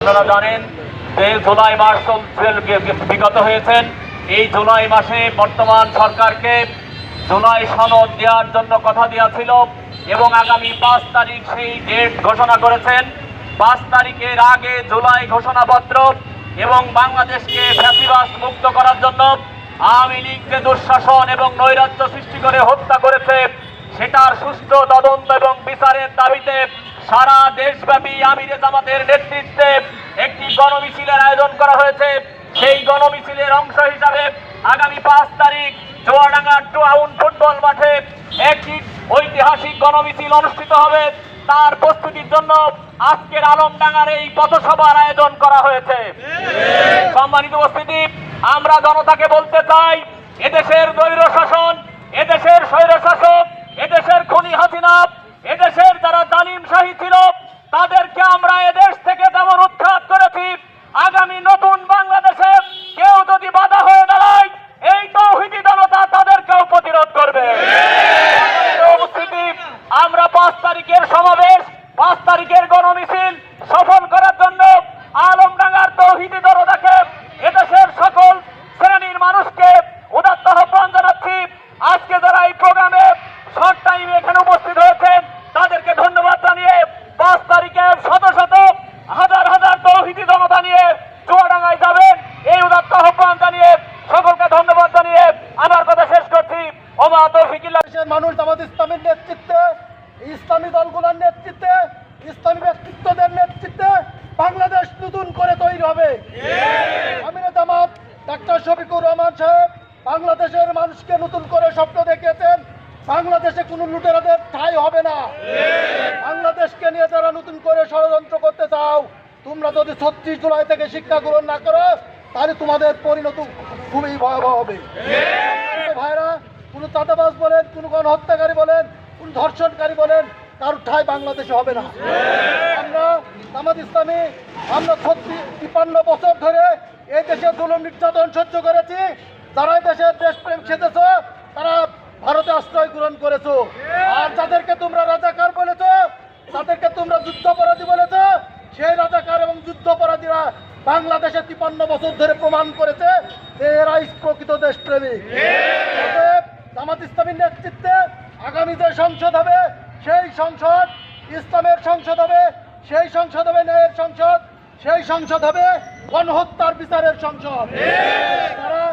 আপনারা জানেন যে জুলাই মাস বিগত হয়েছেন। এই জুলাই মাসে বর্তমান সরকারকে জুলাই সনদ দেওয়ার জন্য কথা দিয়েছিল এবং আগামী 5 তারিখ সেই ডেট ঘোষণা করেছেন। 5 তারিখের আগে জুলাই ঘোষণাপত্র এবং বাংলাদেশকে ফ্যাসিবাদ মুক্ত করার জন্য আওয়ামী লীগ যে দুঃশাসন এবং নৈরাজ্য সৃষ্টি করে হত্যা করেছে সেটার সুষ্ঠু তদন্ত এবং বিচারের দাবিতে সারা দেশব্যাপী আমিরে জামাতের নেতৃত্বে একটি গণমিছিলের আয়োজন করা হয়েছে। সেই গণমিছিলের অংশ হিসাবে আগামী 5 তারিখ চুয়াডাঙ্গা টাউন ফুটবল মাঠে একটি ঐতিহাসিক গণমিছিল অনুষ্ঠিত হবে। তার প্রস্তুতির জন্য আজকের আলমডাঙ্গার এই পথসভার আয়োজন করা হয়েছে। সম্মানিত উপস্থিতি, আমরা জনতাকে বলতে চাই, এদেশের দ্বৈর শাসন, এদেশের স্বৈর শাসক, এদেশের খুনি হাসিনা, এদেশের যারা জালিমশাহী ছিল তাদেরকে আমরা এদেশ থেকে যেমন উৎখাত করেছি, আগামী নতুন বাংলাদেশে কেউ যদি বাধা হয়ে দাঁড়ায় এই তৌহিদি জনতা তাদেরকেও প্রতিরোধ করবে। উপস্থিতি, আমরা 5 তারিখের সমাবেশ, 5 তারিখের গণমিছিল সফল করার জন্য আলমডাঙ্গার তৌহিদি জনতাকে, এদেশের সকল শ্রেণীর মানুষকে উদাত্ত আহ্বান জানাচ্ছি। আজকে যারা এই প্রোগ্রামে শর্ট টাইমে এখানে উপস্থিত হয়েছেন তাদেরকে ধন্যবাদ জানিয়ে 5 তারিখে শত শত হাজার হাজার তৌহিদি জনতা নিয়ে চুয়াডাঙ্গায় যাবেন, এই উদাত্ত আহ্বান জানিয়ে সকলকে ধন্যবাদ জানিয়ে আমার কথা শেষ করছি। ওমা তৌফিকুল্লাহ। মানুষ জামাত ইসলামের নেতৃত্বে, ইসলামী দলগুলোর নেতৃত্বে, ইসলামী ব্যক্তিত্বদের নেতৃত্বে বাংলাদেশ নতুন করে তৈরি হবে। আমিরে জামাত ডাক্তার শফিকুর রহমান সাহেব বাংলাদেশের মানুষকে নতুন করে স্বপ্ন দেখিয়েছেন। বাংলাদেশে কোনো লুটেরাদের ঠাঁই হবে না। বাংলাদেশকে নিয়ে যারা নতুন করে ষড়যন্ত্র করতে চাও, তোমরা যদি 36 জুলাই থেকে শিক্ষা গ্রহণ না করো তাহলে তোমাদের পরিণতি খুবই ভয়াবহ হবে। ভাইরা, কোনো চাঁদাবাজ বলেন, কোনো গণহত্যাকারী বলেন, কোন ধর্ষণকারী বলেন, কারোর ঠাঁই বাংলাদেশে হবে না। আমরা জামাত ইসলামী আমরা 53 বছর ধরে এই দেশে জুলুম নির্যাতন সহ্য করেছি। যারা এই দেশের দেশপ্রেম সেজেছ তারা ভারতে আশ্রয় গ্রহণ করেছো, আর যাদেরকে তোমরা রাজাকার বলেছ, তাদেরকে তোমরা যুদ্ধাপরাধী বলেছ, সেই রাজাকার এবং যুদ্ধাপরাধীরা বাংলাদেশে 53 বছর ধরে প্রমাণ করেছে যে এরাই প্রকৃত দেশপ্রেমিক। জামাত ইসলামীর নেতৃত্বে আগামী যে সংসদ হবে সেই সংসদ ইসলামের সংসদ হবে, সেই সংসদ হবে ন্যায়ের সংসদ, সেই সংসদ হবে গণহত্যার বিচারের সংসদ। তারা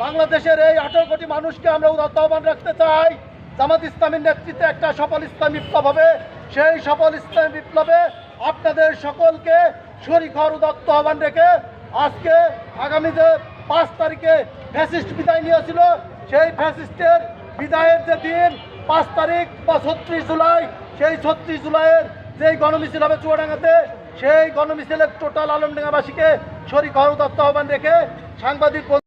বাংলাদেশের এই 18 কোটি মানুষকে আমরা উদাত্ত আহ্বান রাখতে চাই, জামাত ইসলামীর নেতৃত্বে একটা সফল ইসলামী বিপ্লব হবে। সেই সফল ইসলামী বিপ্লবে আপনাদের সকলকে শরীক হওয়ার উদাত্ত আহ্বান রেখে আজকে আগামী যে 5 তারিখে ফ্যাসিস্ট বিদায় নিয়েছিল, সেই ফ্যাসিস্টের বিদায়ের যে দিন 5 তারিখ বা 36 জুলাই, সেই 36 জুলাইয়ের যেই গণমিছিল হবে চুয়াডাঙ্গাতে, সেই গণমিছিলের টোটাল আলমডাঙ্গাবাসীকে শরীক হওয়ার উদাত্ত আহ্বান রেখে সাংবাদিক